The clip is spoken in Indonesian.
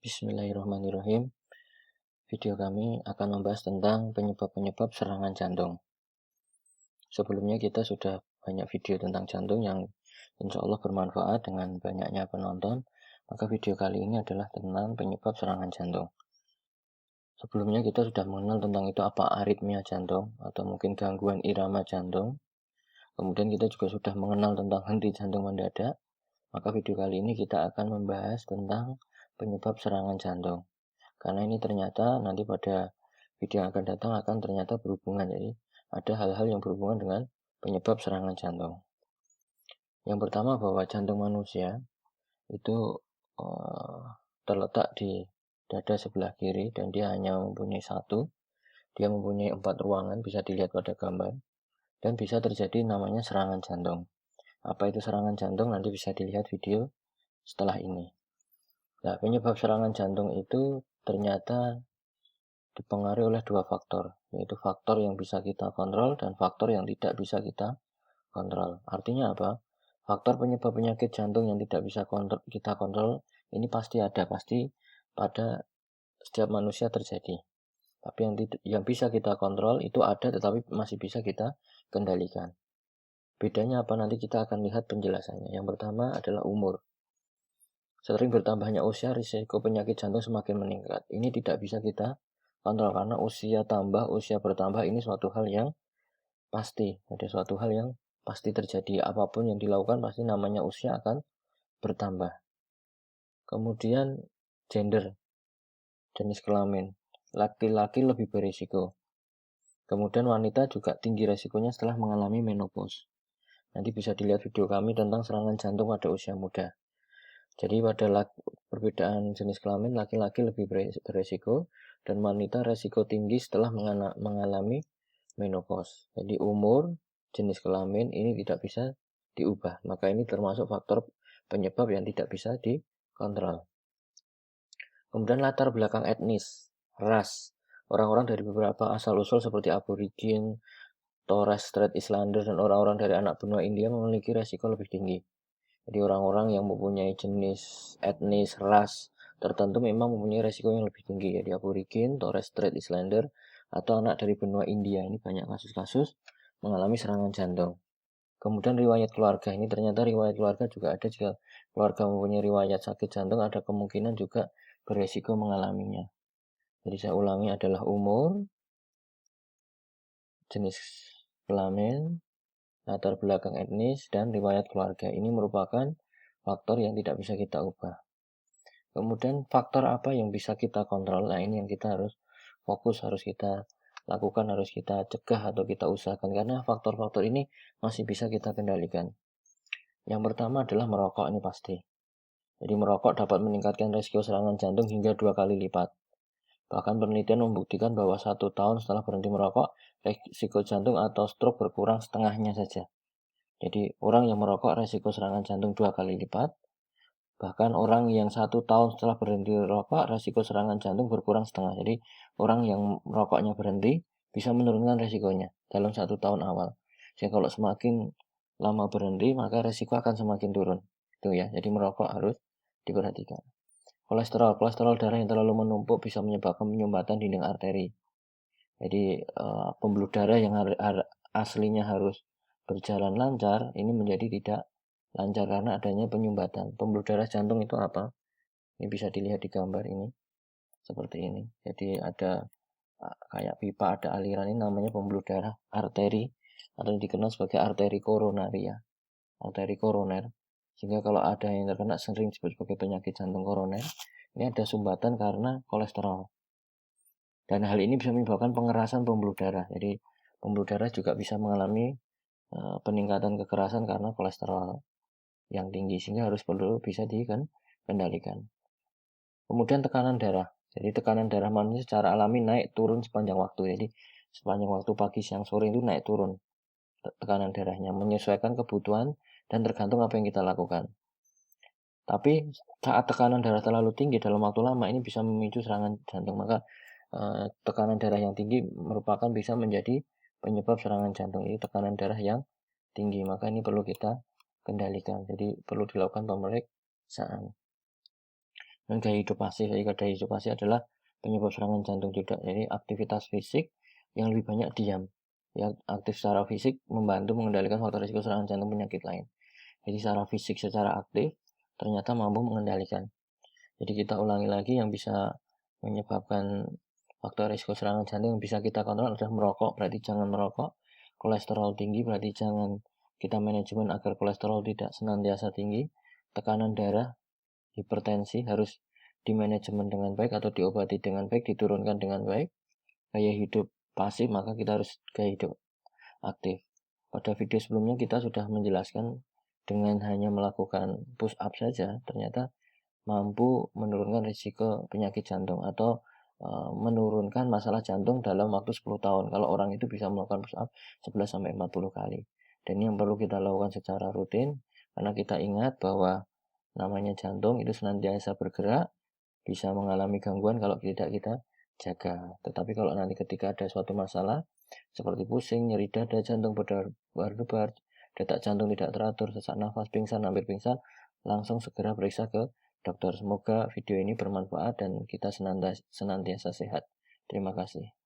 Bismillahirrahmanirrahim. Video kami akan membahas tentang penyebab-penyebab serangan jantung. Sebelumnya kita sudah banyak video tentang jantung yang insya Allah bermanfaat dengan banyaknya penonton. Maka video kali ini adalah tentang penyebab serangan jantung. Sebelumnya kita sudah mengenal tentang itu apa aritmia jantung atau mungkin gangguan irama jantung. Kemudian kita juga sudah mengenal tentang henti jantung mendadak. Maka video kali ini kita akan membahas tentang penyebab serangan jantung. Karena ini ternyata nanti pada video yang akan datang akan ternyata berhubungan. Jadi ada hal-hal yang berhubungan dengan penyebab serangan jantung. Yang pertama bahwa jantung manusia itu terletak di dada sebelah kiri dan dia hanya mempunyai satu. Dia mempunyai 4 ruangan, bisa dilihat pada gambar. Dan bisa terjadi namanya serangan jantung. Apa itu serangan jantung nanti bisa dilihat video setelah ini. Nah, penyebab serangan jantung itu ternyata dipengaruhi oleh 2 faktor, yaitu faktor yang bisa kita kontrol dan faktor yang tidak bisa kita kontrol. Artinya apa? Faktor penyebab penyakit jantung yang tidak bisa kita kontrol ini pasti ada, pasti pada setiap manusia terjadi. Tapi yang bisa kita kontrol itu ada tetapi masih bisa kita kendalikan. Bedanya apa nanti kita akan lihat penjelasannya. Yang pertama adalah umur. Sering bertambahnya usia, risiko penyakit jantung semakin meningkat. Ini tidak bisa kita kontrol karena usia bertambah ini suatu hal yang pasti. Ada suatu hal yang pasti terjadi. Apapun yang dilakukan pasti namanya usia akan bertambah. Kemudian gender, jenis kelamin. Laki-laki lebih berisiko. Kemudian wanita juga tinggi resikonya setelah mengalami menopause. Nanti bisa dilihat video kami tentang serangan jantung pada usia muda. Jadi pada perbedaan jenis kelamin, laki-laki lebih beresiko dan wanita resiko tinggi setelah mengalami menopause. Jadi umur, jenis kelamin ini tidak bisa diubah. Maka ini termasuk faktor penyebab yang tidak bisa dikontrol. Kemudian latar belakang etnis, ras. Orang-orang dari beberapa asal-usul seperti Aborigin, Torres Strait Islander, dan orang-orang dari anak benua India memiliki resiko lebih tinggi. Jadi orang-orang yang mempunyai jenis etnis, ras tertentu memang mempunyai resiko yang lebih tinggi. Jadi Aborigin, Torres Strait Islander, atau anak dari benua India. Ini banyak kasus-kasus mengalami serangan jantung. Kemudian riwayat keluarga. Ini ternyata riwayat keluarga juga ada. Jika keluarga mempunyai riwayat sakit jantung, ada kemungkinan juga beresiko mengalaminya. Jadi saya ulangi adalah umur, jenis kelamin, latar belakang etnis, dan riwayat keluarga. Ini merupakan faktor yang tidak bisa kita ubah. Kemudian faktor apa yang bisa kita kontrol? Nah, ini yang kita harus fokus, harus kita lakukan, harus kita cegah atau kita usahakan. Karena faktor-faktor ini masih bisa kita kendalikan. Yang pertama adalah merokok, ini pasti. Jadi merokok dapat meningkatkan risiko serangan jantung hingga 2 kali lipat. Bahkan penelitian membuktikan bahwa 1 tahun setelah berhenti merokok, risiko jantung atau stroke berkurang setengahnya saja. Jadi orang yang merokok risiko serangan jantung 2 kali lipat. Bahkan orang yang 1 tahun setelah berhenti merokok, risiko serangan jantung berkurang setengah. Jadi orang yang merokoknya berhenti bisa menurunkan risikonya dalam 1 tahun awal. Jadi kalau semakin lama berhenti, maka risiko akan semakin turun. Itu ya. Jadi merokok harus diperhatikan. Kolesterol darah yang terlalu menumpuk bisa menyebabkan penyumbatan dinding arteri. Jadi pembuluh darah yang aslinya harus berjalan lancar, ini menjadi tidak lancar karena adanya penyumbatan. Pembuluh darah jantung itu apa? Ini bisa dilihat di gambar ini. Seperti ini. Jadi ada kayak pipa, ada aliran, ini namanya pembuluh darah arteri atau dikenal sebagai arteri koronaria. Arteri koroner. Sehingga kalau ada yang terkena sering disebut sebagai penyakit jantung koroner, ini ada sumbatan karena kolesterol. Dan hal ini bisa menyebabkan pengerasan pembuluh darah. Jadi pembuluh darah juga bisa mengalami peningkatan kekerasan karena kolesterol yang tinggi, sehingga harus bisa dikendalikan. Kemudian tekanan darah. Jadi tekanan darah manusia secara alami naik turun sepanjang waktu. Jadi sepanjang waktu pagi, siang, sore itu naik turun tekanan darahnya, menyesuaikan kebutuhan dan tergantung apa yang kita lakukan. Tapi saat tekanan darah terlalu tinggi dalam waktu lama, ini bisa memicu serangan jantung. Maka tekanan darah yang tinggi merupakan bisa menjadi penyebab serangan jantung. Ini tekanan darah yang tinggi, maka ini perlu kita kendalikan. Jadi perlu dilakukan pemeriksaan. Dan gaya hidup pasif, jadi gaya hidup pasif adalah penyebab serangan jantung juga. Jadi aktivitas fisik yang lebih banyak diam. Ya, aktif secara fisik membantu mengendalikan faktor risiko serangan jantung penyakit lain. Jadi secara fisik, secara aktif ternyata mampu mengendalikan. Jadi kita ulangi lagi, yang bisa menyebabkan faktor risiko serangan jantung yang bisa kita kontrol adalah merokok, berarti jangan merokok. Kolesterol tinggi, berarti jangan kita manajemen agar kolesterol tidak senantiasa tinggi. Tekanan darah, hipertensi harus dimanajemen dengan baik atau diobati dengan baik, diturunkan dengan baik. Gaya hidup pasif, maka kita harus gaya hidup aktif. Pada video sebelumnya kita sudah menjelaskan dengan hanya melakukan push up saja ternyata mampu menurunkan risiko penyakit jantung atau menurunkan masalah jantung dalam waktu 10 tahun. Kalau orang itu bisa melakukan push up 11-40 kali. Dan ini yang perlu kita lakukan secara rutin, karena kita ingat bahwa namanya jantung itu senantiasa bergerak, bisa mengalami gangguan kalau tidak kita jaga. Tetapi kalau nanti ketika ada suatu masalah seperti pusing, nyeri dada, jantung berdebar, detak jantung tidak teratur, sesak nafas, pingsan, hampir pingsan, langsung segera periksa ke dokter. Semoga video ini bermanfaat dan kita senantiasa sehat. Terima kasih.